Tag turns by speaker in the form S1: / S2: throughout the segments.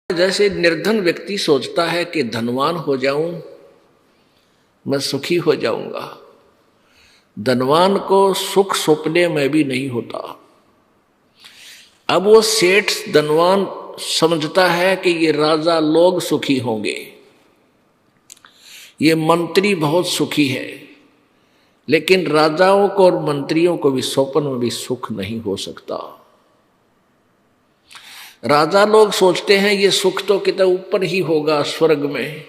S1: जैसे निर्धन व्यक्ति सोचता है कि धनवान हो जाऊं, मैं सुखी हो जाऊंगा। धनवान को सुख सपने में भी नहीं होता। अब वो सेठ धनवान समझता है कि ये राजा लोग सुखी होंगे, ये मंत्री बहुत सुखी है, लेकिन राजाओं को और मंत्रियों को भी स्वप्न में भी सुख नहीं हो सकता। राजा लोग सोचते हैं ये सुख तो कितना ऊपर ही होगा, स्वर्ग में।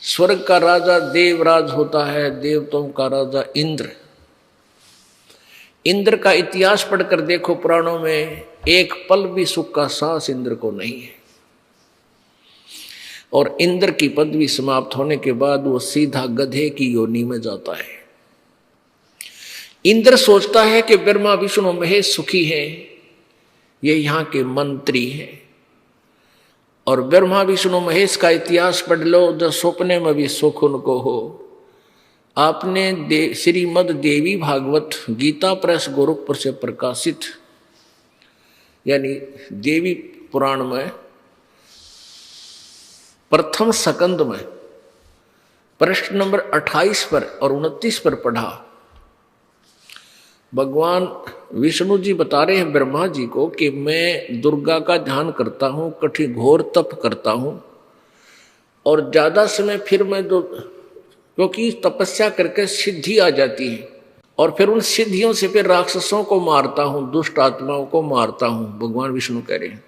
S1: स्वर्ग का राजा देवराज होता है, देवताओं का राजा इंद्र। इंद्र का इतिहास पढ़कर देखो पुराणों में, एक पल भी सुख का सांस इंद्र को नहीं है। और इंद्र की पदवी समाप्त होने के बाद वो सीधा गधे की योनि में जाता है। इंद्र सोचता है कि ब्रह्मा विष्णु महेश सुखी है, ये यहाँ के मंत्री हैं। और ब्रह्मा विष्णु महेश का इतिहास पढ़ लो, जो सपने में भी सुख उनको हो। आपने श्रीमद देवी भागवत गीता प्रेस गोरखपुर से प्रकाशित यानी देवी पुराण में प्रथम स्कंद में प्रश्न नंबर 28 पर और 29 पर पढ़ा। भगवान विष्णु जी बता रहे हैं ब्रह्मा जी को कि मैं दुर्गा का ध्यान करता हूँ, कठिन घोर तप करता हूँ, और ज्यादा समय फिर मैं क्योंकि तपस्या करके सिद्धि आ जाती है, और फिर उन सिद्धियों से फिर राक्षसों को मारता हूँ, दुष्ट आत्माओं को मारता हूँ। भगवान विष्णु कह रहे हैं।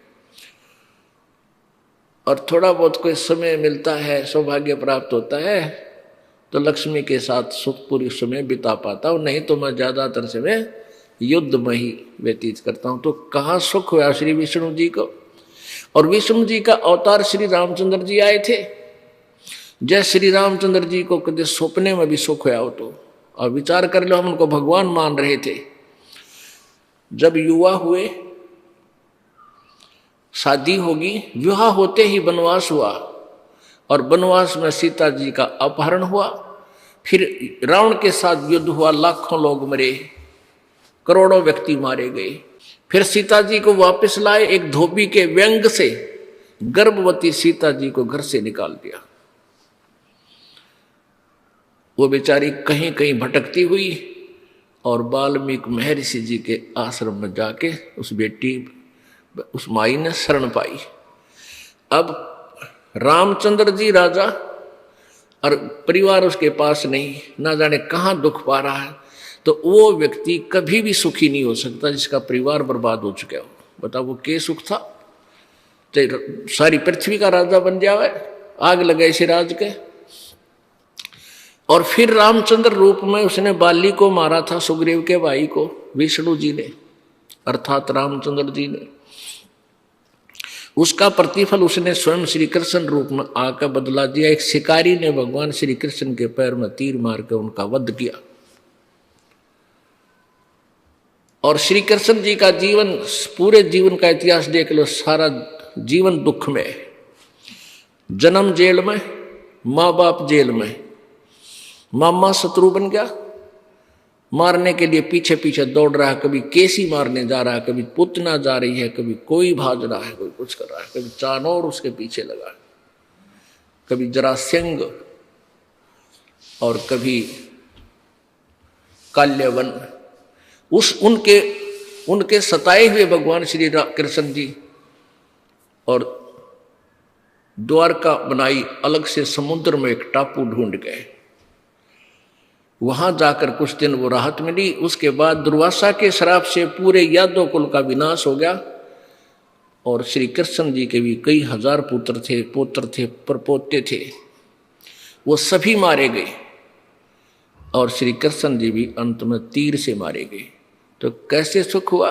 S1: और थोड़ा बहुत कोई समय मिलता है, सौभाग्य प्राप्त होता है, तो लक्ष्मी के साथ सुखपूरी समय बिता पाता हूँ, नहीं तो मैं ज्यादातर समय युद्ध में ही व्यतीत करता हूँ। तो कहाँ सुख हुआ श्री विष्णु जी को। और विष्णु जी का अवतार श्री रामचंद्र जी आए थे। जय श्री रामचंद्र जी को कभी सपने में भी सुख हुआ हो तो, और विचार कर लो, हम उनको भगवान मान रहे थे। जब युवा हुए, शादी होगी, विवाह होते ही वनवास हुआ, और वनवास में सीता जी का अपहरण हुआ। फिर रावण के साथ युद्ध हुआ, लाखों लोग मरे, करोड़ों व्यक्ति मारे गए। फिर सीता जी को वापस लाए, एक धोबी के व्यंग से गर्भवती सीता जी को घर से निकाल दिया। वो बेचारी कहीं कहीं भटकती हुई, और वाल्मीकि महर्षि जी के आश्रम में जाके उस माई ने शरण पाई। अब रामचंद्र जी राजा और परिवार उसके पास नहीं, ना जाने कहाँ दुख पा रहा है, तो वो व्यक्ति कभी भी सुखी नहीं हो सकता जिसका परिवार बर्बाद हो चुका हो। बताओ वो क्या सुख था। तो सारी पृथ्वी का राजा बन जावे, आग लगे इसे राज के। और फिर रामचंद्र रूप में उसने बाली को मारा था, सुग्रीव के भाई को, विष्णु जी ने अर्थात रामचंद्र जी ने। उसका प्रतिफल उसने स्वयं श्री कृष्ण रूप में आकर बदला दिया। एक शिकारी ने भगवान श्री कृष्ण के पैर में तीर मार कर उनका वध किया। और श्री कृष्ण जी का जीवन, पूरे जीवन का इतिहास देख लो, सारा जीवन दुख में। जन्म जेल में, माँ बाप जेल में, मामा शत्रु बन गया, मारने के लिए पीछे पीछे दौड़ रहा है। कभी केसी मारने जा रहा है, कभी पुतना जा रही है, कभी कोई भाग रहा है, कोई कुछ कर रहा है, कभी चानौर उसके पीछे लगा है, कभी जरासंध, और कभी काल्यवन। उनके सताए हुए भगवान श्री कृष्ण जी और द्वारका बनाई, अलग से समुद्र में एक टापू ढूंढ गए। वहां जाकर कुछ दिन वो राहत मिली। उसके बाद दुर्वासा के श्राप से पूरे यादव कुल का विनाश हो गया, और श्री कृष्ण जी के भी कई हजार पुत्र थे, पौत्र थे, परपोते थे, वो सभी मारे गए। और श्री कृष्ण जी भी अंत में तीर से मारे गए। तो कैसे सुख हुआ।